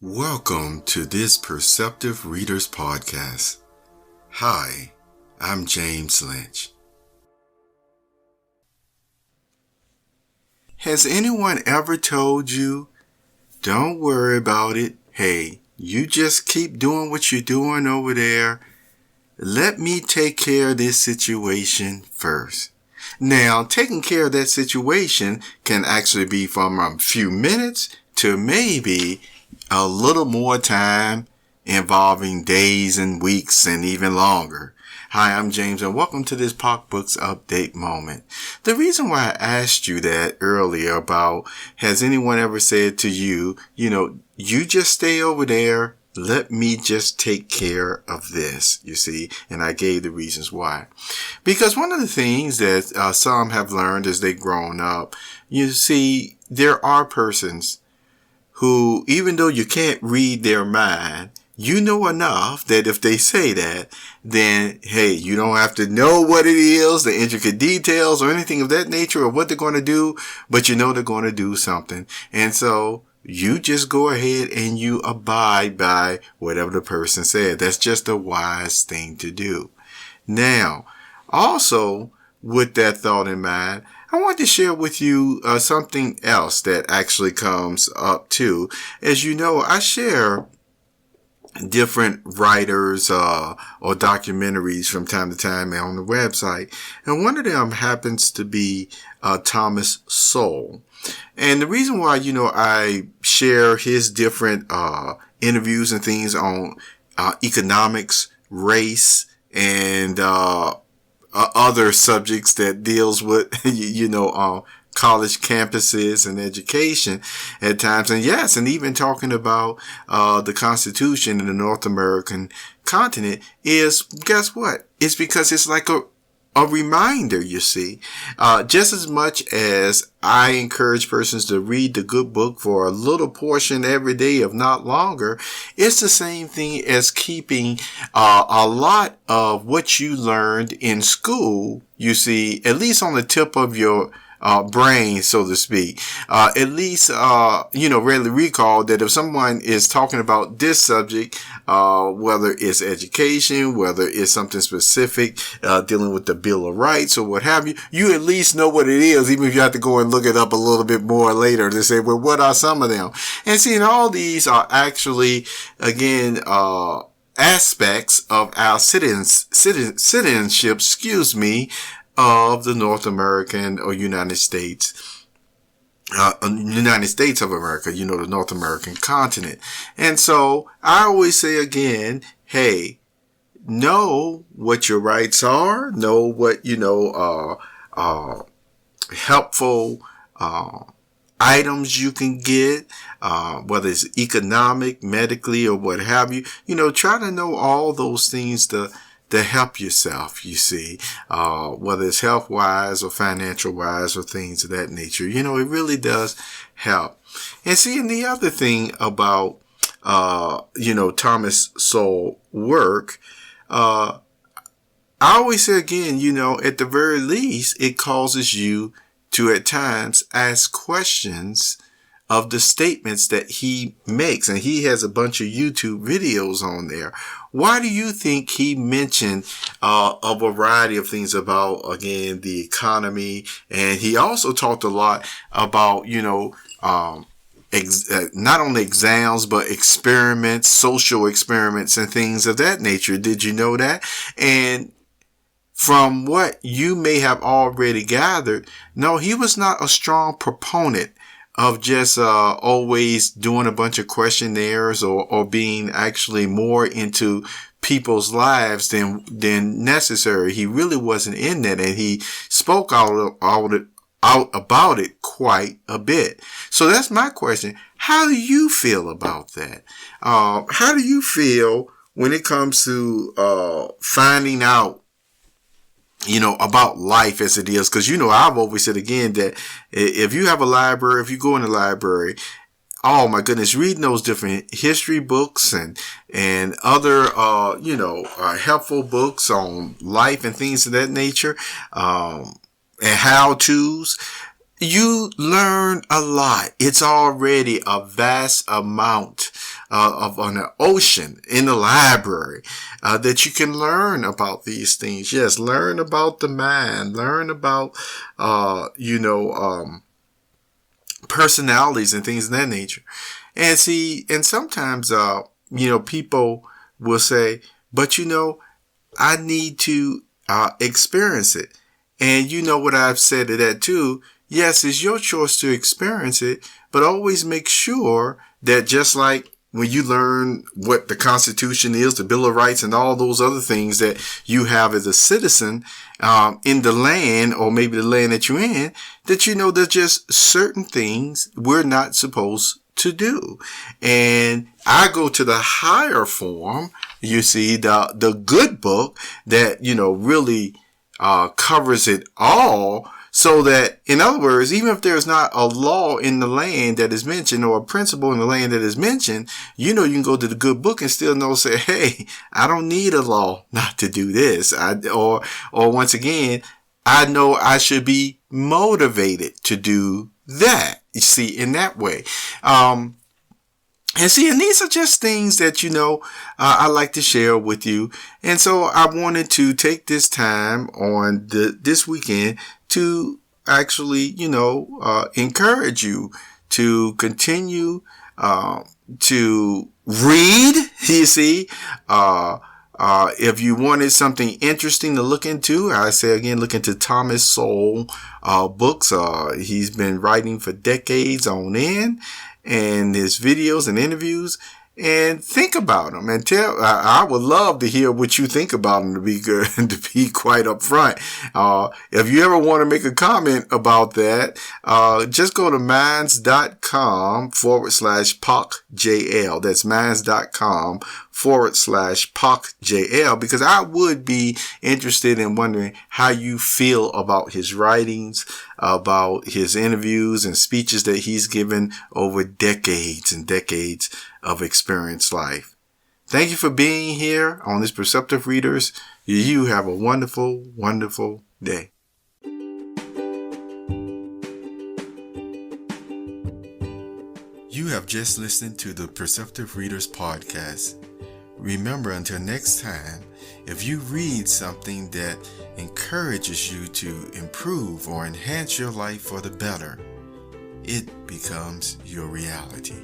Welcome to this Perceptive Readers Podcast. Hi, I'm James Lynch. Has anyone ever told you, don't worry about it, hey, you just keep doing what you're doing over there. Let me take care of this situation first. Now, taking care of that situation can actually be from a few minutes to maybe a little more time, involving days and weeks and even longer. Hi, I'm James and welcome to this Pock Books Update moment. The reason why I asked you that earlier about has anyone ever said to you, you just stay over there, let me just take care of this, you see, and I gave the reasons why. Because one of the things that some have learned as they've grown up, you see, there are persons who, even though you can't read their mind, you know enough that if they say that, then, hey, you don't have to know what it is, the intricate details or anything of that nature or what they're going to do, but you know they're going to do something. And so you just go ahead and you abide by whatever the person said. That's just a wise thing to do. Now, also, with that thought in mind, I want to share with you something else that actually comes up too. As you know, I share different writers or documentaries from time to time on the website. And one of them happens to be Thomas Sowell. And the reason why, I share his different interviews and things on economics, race, and other subjects that deals with, college campuses and education at times. And yes, and even talking about the Constitution in the North American continent is, guess what? It's because it's like a reminder, you see, just as much as I encourage persons to read the good book for a little portion every day, if not longer, it's the same thing as keeping a lot of what you learned in school, you see, at least on the tip of your brain, so to speak. At least, readily recall that if someone is talking about this subject, whether it's education, whether it's something specific, dealing with the Bill of Rights or what have you, you at least know what it is, even if you have to go and look it up a little bit more later to say, well, what are some of them? And seeing all these are actually, again, aspects of our citizenship, of the North American or United States of America, the North American continent. And so I always say again, hey, know what your rights are, know what, helpful, items you can get, whether it's economic, medically, or what have you. Try to know all those things to help yourself, you see, whether it's health-wise or financial-wise or things of that nature. It really does help. And see, and the other thing about, Thomas Sowell work, I always say again, at the very least, it causes you to at times ask questions of the statements that he makes. And he has a bunch of YouTube videos on there. Why do you think he mentioned a variety of things about, again, the economy? And he also talked a lot about, not only exams, but experiments, social experiments and things of that nature. Did you know that? And from what you may have already gathered, no, he was not a strong proponent of just always doing a bunch of questionnaires or being actually more into people's lives than necessary. He really wasn't in that, and he spoke out about it quite a bit. So that's my question. How do you feel about that? How do you feel when it comes to finding out about life as it is? Because, I've always said again that if you have a library, if you go in the library, oh my goodness, reading those different history books and other, helpful books on life and things of that nature, and how-tos, you learn a lot. It's already a vast amount of an ocean in the library, that you can learn about these things. Yes, learn about the mind, learn about, personalities and things of that nature. And see, and sometimes, people will say, but I need to experience it. And you know what I've said to that too. Yes, it's your choice to experience it, but always make sure that just like when you learn what the Constitution is, the Bill of Rights, and all those other things that you have as a citizen in the land, or maybe the land that you're in, that there's just certain things we're not supposed to do. And I go to the higher form, you see, the good book that, really covers it all. So that, in other words, even if there's not a law in the land that is mentioned, or a principle in the land that is mentioned, you can go to the good book and still say, hey, I don't need a law not to do this. Or once again, I know I should be motivated to do that. You see, in that way. And these are just things that, I like to share with you. And so I wanted to take this time on this weekend to actually, encourage you to continue, to read, you see, if you wanted something interesting to look into, I say again, look into Thomas Sowell, books. He's been writing for decades on end, and his videos and interviews, and think about them and I would love to hear what you think about them, to be good, to be quite upfront. If you ever want to make a comment about that, just go to minds.com/POCJL. That's minds.com/POCJL, because I would be interested in wondering how you feel about his writings, about his interviews and speeches that he's given over decades and decades of experienced life. Thank you for being here on this Perceptive Readers. You have a wonderful, wonderful day. You have just listened to the Perceptive Readers podcast. Remember, until next time, if you read something that encourages you to improve or enhance your life for the better, it becomes your reality.